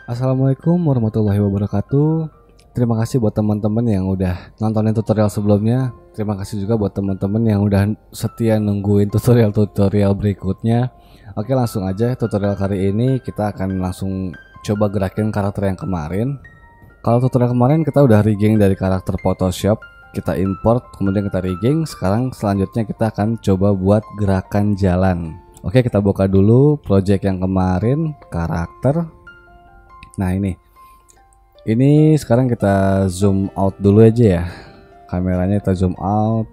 Assalamualaikum warahmatullahi wabarakatuh. Terima kasih buat teman-teman yang udah nontonin tutorial sebelumnya. Terima kasih juga buat teman-teman yang udah setia nungguin tutorial-tutorial berikutnya. Oke, langsung aja tutorial kali ini kita akan langsung coba gerakin karakter yang kemarin. Kalau tutorial kemarin kita udah rigging dari karakter Photoshop, kita import, kemudian kita rigging. Sekarang selanjutnya kita akan coba buat gerakan jalan. Oke, kita buka dulu project yang kemarin, karakter. Nah ini sekarang kita zoom out dulu aja ya, kameranya kita zoom out.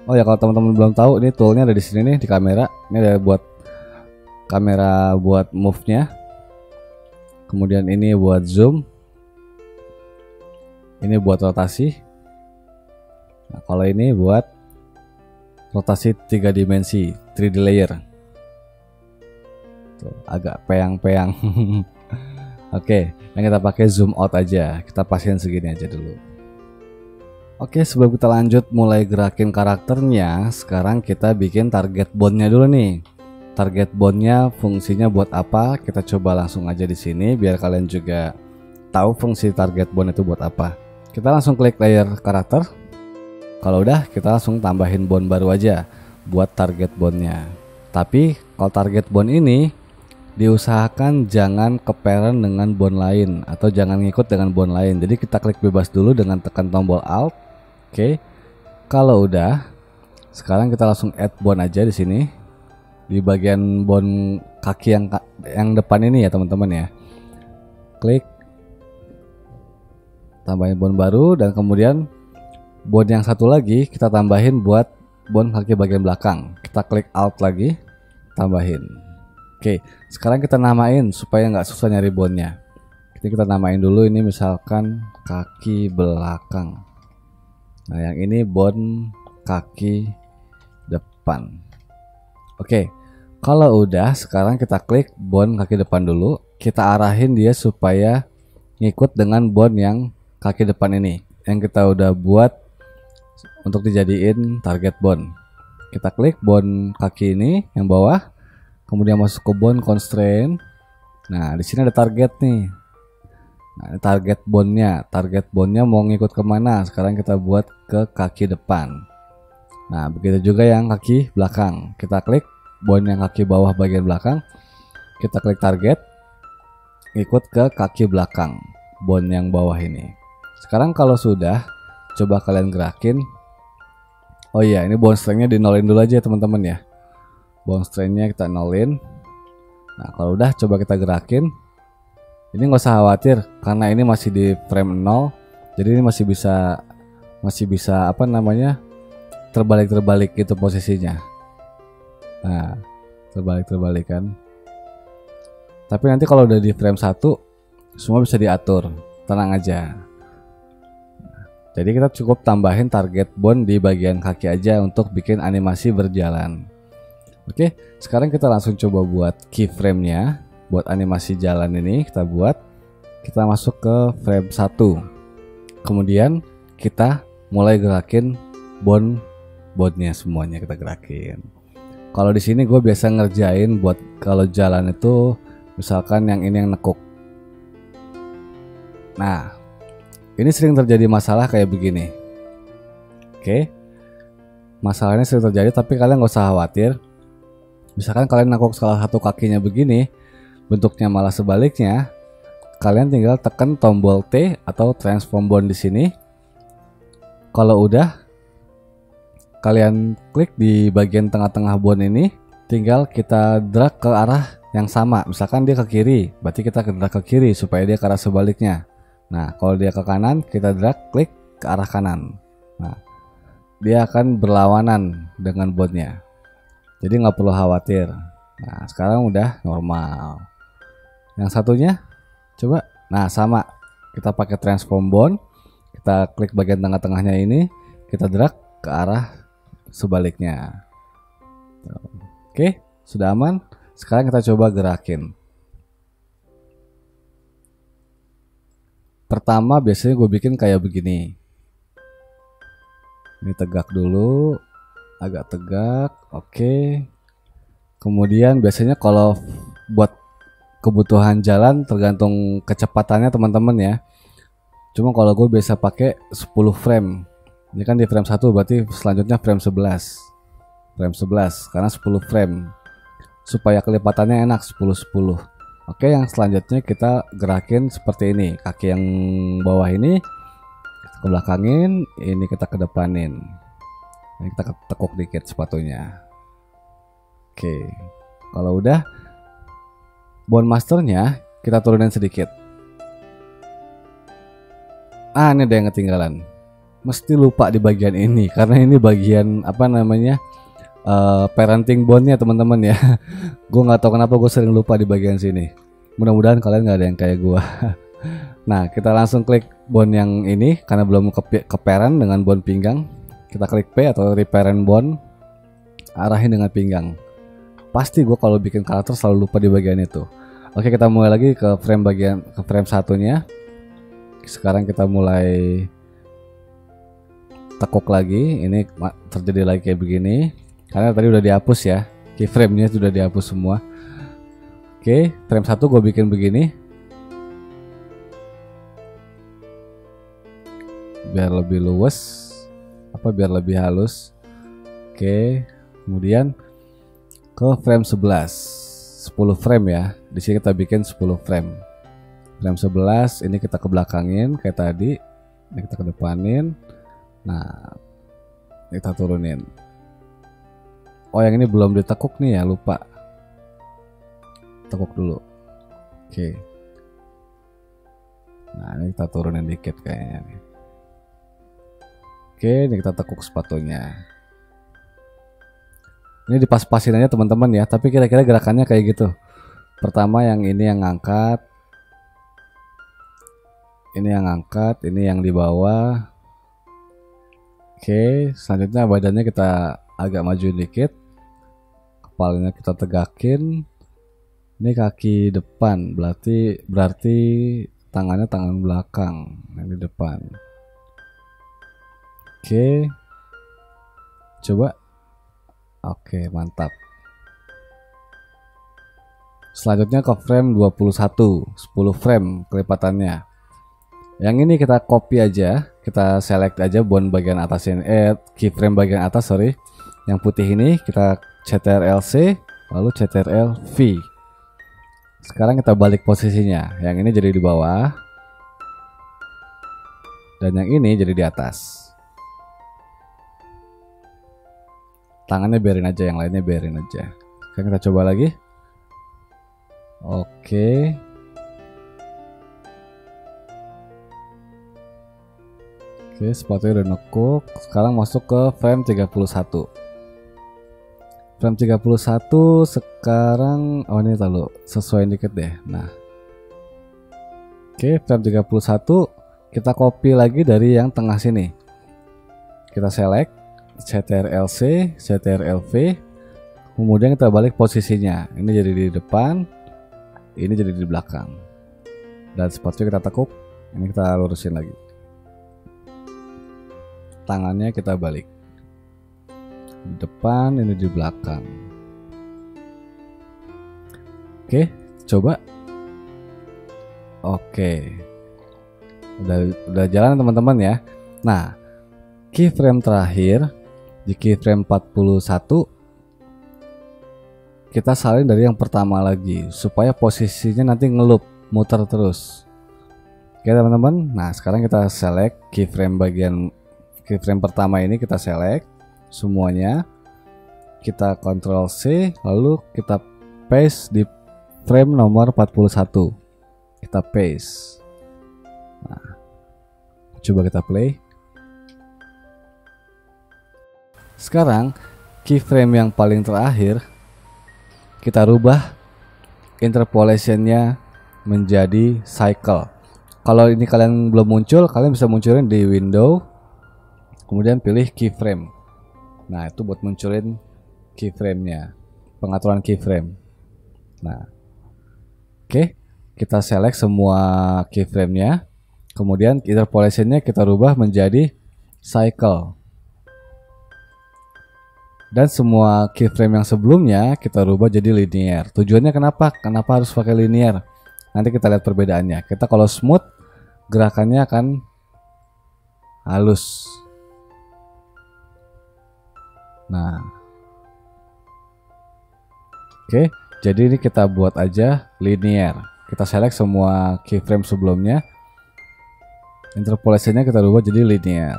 Oh ya, kalau teman-teman belum tahu, ini toolnya ada di sini nih di kamera. Ini ada buat kamera buat move-nya. Kemudian ini buat zoom. Ini buat rotasi. Nah, kalau ini buat rotasi 3 dimensi, 3D layer. Tuh, agak peyang-peyang. Oke, yang kita pakai zoom out aja. Kita pastiin segini aja dulu. Oke, sebelum kita lanjut mulai gerakin karakternya, sekarang kita bikin target bondnya dulu nih. Target bondnya fungsinya buat apa? Kita coba langsung aja di sini biar kalian juga tahu fungsi target bond itu buat apa. Kita langsung klik layer karakter. Kalau udah, kita langsung tambahin bond baru aja buat target bondnya. Tapi kalau target bond ini diusahakan jangan keparent dengan bond lain atau jangan ngikut dengan bond lain. Jadi kita klik bebas dulu dengan tekan tombol Alt. Oke. Kalau udah, sekarang kita langsung add bond aja di sini. Di bagian bond kaki yang depan ini ya, teman-teman ya. Klik. Tambahin bond baru dan kemudian bond yang satu lagi kita tambahin buat bond kaki bagian belakang. Kita klik Alt lagi, tambahin. Oke, sekarang kita namain supaya nggak susah nyari bondnya. Kita namain dulu, ini misalkan kaki belakang. Nah, yang ini bond kaki depan. Oke, kalau udah, sekarang kita klik bond kaki depan dulu. Kita arahin dia supaya ngikut dengan bond yang kaki depan ini, yang kita udah buat untuk dijadiin target bond. Kita klik bond kaki ini yang bawah. Kemudian masuk ke bond constraint. Nah, di sini ada target nih. Nah, ini target bondnya. Target bondnya mau ngikut kemana? Sekarang kita buat ke kaki depan. Nah, begitu juga yang kaki belakang. Kita klik bond yang kaki bawah bagian belakang. Kita klik target. Ikut ke kaki belakang. Bond yang bawah ini. Sekarang kalau sudah, coba kalian gerakin. Oh iya, ini bond strength-nya di nolin dulu aja teman-teman ya. Bond strength-nya kita nolin. Nah, kalau udah coba kita gerakin. Ini nggak usah khawatir karena ini masih di frame 0. Jadi ini masih bisa apa namanya? Terbalik gitu posisinya. Nah, terbalik kan. Tapi nanti kalau udah di frame 1 semua bisa diatur. Tenang aja. Jadi kita cukup tambahin target bond di bagian kaki aja untuk bikin animasi berjalan. Oke, sekarang kita langsung coba buat keyframe-nya. Buat animasi jalan ini kita buat. Kita masuk ke frame 1. Kemudian kita mulai gerakin bondnya semuanya kita gerakin. Kalau di sini gue biasa ngerjain buat kalau jalan itu misalkan yang ini yang nekuk. Nah, ini sering terjadi masalah kayak begini. Oke, masalahnya sering terjadi tapi kalian gak usah khawatir. Misalkan kalian nekuk salah satu kakinya begini, bentuknya malah sebaliknya, kalian tinggal tekan tombol T atau transform bond di sini. Kalau udah, kalian klik di bagian tengah-tengah bond ini, tinggal kita drag ke arah yang sama. Misalkan dia ke kiri, berarti kita drag ke kiri supaya dia ke arah sebaliknya. Nah, kalau dia ke kanan, kita drag klik ke arah kanan. Nah, dia akan berlawanan dengan bondnya. Jadi nggak perlu khawatir. Nah, sekarang udah normal. Yang satunya, coba. Nah, sama. Kita pakai transform bond. Kita klik bagian tengah-tengahnya ini. Kita drag ke arah sebaliknya. Oke, sudah aman. Sekarang kita coba gerakin. Pertama biasanya gue bikin kayak begini. Ini tegak dulu. Agak tegak, oke. Kemudian biasanya kalau buat kebutuhan jalan tergantung kecepatannya teman-teman ya. Cuma kalau gue biasa pakai 10 frame. Ini kan di frame 1, berarti selanjutnya frame 11. Frame 11 karena 10 frame. Supaya kelipatannya enak 10-10. Oke, yang selanjutnya kita gerakin seperti ini. Kaki yang bawah ini kita ke belakangin, ini kita ke depanin. Ini kita tekuk dikit sepatunya. Oke. Kalau udah, bone masternya kita turunin sedikit. Ini ada yang ketinggalan. Mesti lupa di bagian ini karena ini bagian apa namanya parenting bone-nya teman-teman ya. Gue nggak tahu kenapa gue sering lupa di bagian sini. Mudah-mudahan kalian nggak ada yang kayak gue. Nah, kita langsung klik bone yang ini karena belum keparent dengan bone pinggang. Kita klik P atau reparent bone, arahin dengan pinggang. Pasti gue kalau bikin karakter selalu lupa di bagian itu. Oke, kita mulai lagi ke frame satunya. Sekarang kita mulai tekuk lagi. Ini terjadi lagi kayak begini karena tadi udah dihapus ya, keyframe-nya sudah dihapus semua. Oke, frame 1 gue bikin begini biar lebih luwes, biar lebih halus. Oke, kemudian ke frame 11, 10 frame ya. Di sini kita bikin 10 frame. Frame 11 ini kita ke belakangin kayak tadi. Ini kita ke depanin. Nah, kita turunin. Oh, yang ini belum ditekuk nih ya, lupa. Tekuk dulu. Oke. Nah, ini kita turunin dikit kayaknya nih. Oke, ini kita tekuk sepatunya. Ini dipas-pasin aja teman-teman ya, tapi kira-kira gerakannya kayak gitu. Pertama yang ini yang ngangkat, ini yang ngangkat, ini yang di bawah. Oke, selanjutnya badannya kita agak maju dikit, kepalanya kita tegakin. Ini kaki depan, berarti tangannya tangan belakang yang di depan. Oke, coba. Oke, mantap. Selanjutnya ke frame 21, 10 frame kelipatannya. Yang ini kita copy aja, kita select aja bone bagian atas ini, keyframe bagian atas, sorry. Yang putih ini kita Ctrl+C, lalu Ctrl+V. Sekarang kita balik posisinya. Yang ini jadi di bawah, dan yang ini jadi di atas. Tangannya biarin aja, yang lainnya biarin aja. Sekarang kita coba lagi. Oke. Oke, sepatunya udah nekuk. Sekarang masuk ke frame 31. Frame 31 sekarang, oh ini tahu, sesuai dikit deh. Nah. Oke, frame 31 kita copy lagi dari yang tengah sini. Kita select Ctrl+C, Ctrl+V, kemudian kita balik posisinya. Ini jadi di depan, ini jadi di belakang. Dan sepatunya kita tekuk, ini kita lurusin lagi. Tangannya kita balik. Di depan, ini di belakang. Oke, coba. Oke. Udah jalan teman-teman ya. Nah, keyframe terakhir di keyframe 41 kita salin dari yang pertama lagi supaya posisinya nanti ngeloop, muter terus. Oke teman-teman, nah sekarang kita select keyframe pertama ini, kita select semuanya, kita Ctrl+C, lalu kita paste di frame nomor 41, kita paste. Nah, coba kita play. Sekarang keyframe yang paling terakhir kita rubah interpolationnya menjadi cycle. Kalau ini kalian belum muncul, kalian bisa munculin di window, kemudian pilih keyframe. Nah itu buat munculin keyframe-nya, pengaturan keyframe. Nah, oke, kita select semua keyframe-nya, kemudian interpolationnya kita rubah menjadi cycle. Dan semua keyframe yang sebelumnya kita rubah jadi linear. Tujuannya kenapa? Kenapa harus pakai linear? Nanti kita lihat perbedaannya. Kita kalau smooth, gerakannya akan halus. Nah, oke, jadi ini kita buat aja linear. Kita select semua keyframe sebelumnya. Interpolasinya kita rubah jadi linear.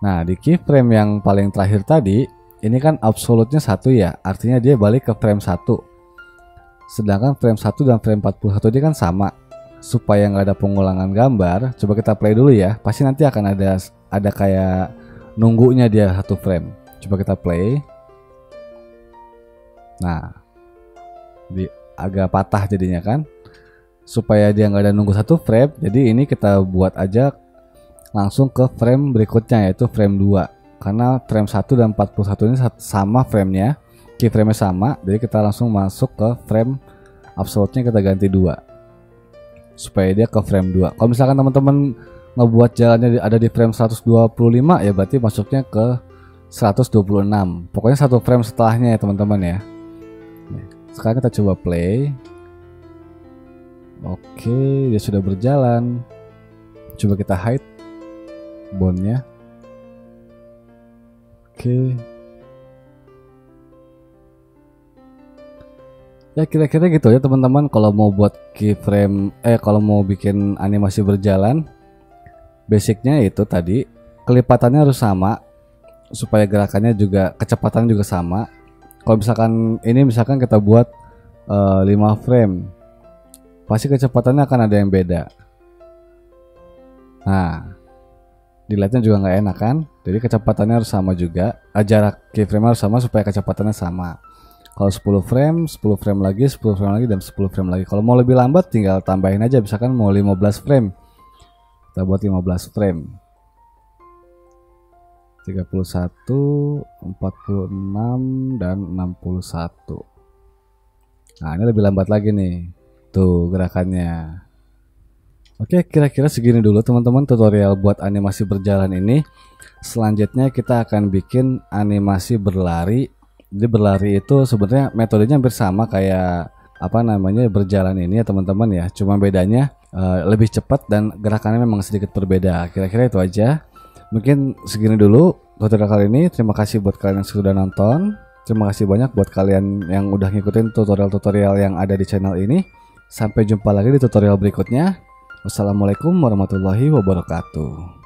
Nah, di keyframe yang paling terakhir tadi, ini kan absolutnya 1 ya, artinya dia balik ke frame 1. Sedangkan frame 1 dan frame 41 ini kan sama. Supaya nggak ada pengulangan gambar, coba kita play dulu ya. Pasti nanti akan ada kayak nunggunya dia 1 frame. Coba kita play. Nah, agak patah jadinya kan. Supaya dia nggak ada nunggu 1 frame, jadi ini kita buat aja langsung ke frame berikutnya, yaitu frame 2. Karena frame 1 dan 41 ini sama framenya, keyframe-nya sama, jadi kita langsung masuk ke frame absolute-nya, kita ganti 2 supaya dia ke frame 2. Kalau misalkan teman-teman ngebuat jalannya ada di frame 125, ya berarti masuknya ke 126. Pokoknya 1 frame setelahnya ya teman-teman ya. Sekarang kita coba play. Oke, dia sudah berjalan. Coba kita hide bondnya. Oke. Ya kira-kira gitu ya teman-teman. Kalau mau buat keyframe, kalau mau bikin animasi berjalan, basicnya itu tadi kelipatannya harus sama supaya gerakannya juga, kecepatan juga sama. Kalau misalkan ini misalkan kita buat 5 frame, pasti kecepatannya akan ada yang beda. Nah, dilihatnya juga nggak enak kan. Jadi kecepatannya harus sama juga, jarak keyframe harus sama supaya kecepatannya sama. Kalau 10 frame, 10 frame lagi, 10 frame lagi, dan 10 frame lagi. Kalau mau lebih lambat tinggal tambahin aja, misalkan mau 15 frame, kita buat 15 frame. 31, 46, dan 61. Nah, ini lebih lambat lagi nih. Tuh gerakannya. Oke, kira-kira segini dulu teman-teman tutorial buat animasi berjalan ini. Selanjutnya kita akan bikin animasi berlari. Jadi berlari itu sebenarnya metodenya hampir sama kayak berjalan ini ya teman-teman ya. Cuma bedanya lebih cepat dan gerakannya memang sedikit berbeda. Kira-kira itu aja. Mungkin segini dulu tutorial kali ini. Terima kasih buat kalian yang sudah nonton. Terima kasih banyak buat kalian yang udah ngikutin tutorial-tutorial yang ada di channel ini. Sampai jumpa lagi di tutorial berikutnya. Wassalamualaikum warahmatullahi wabarakatuh.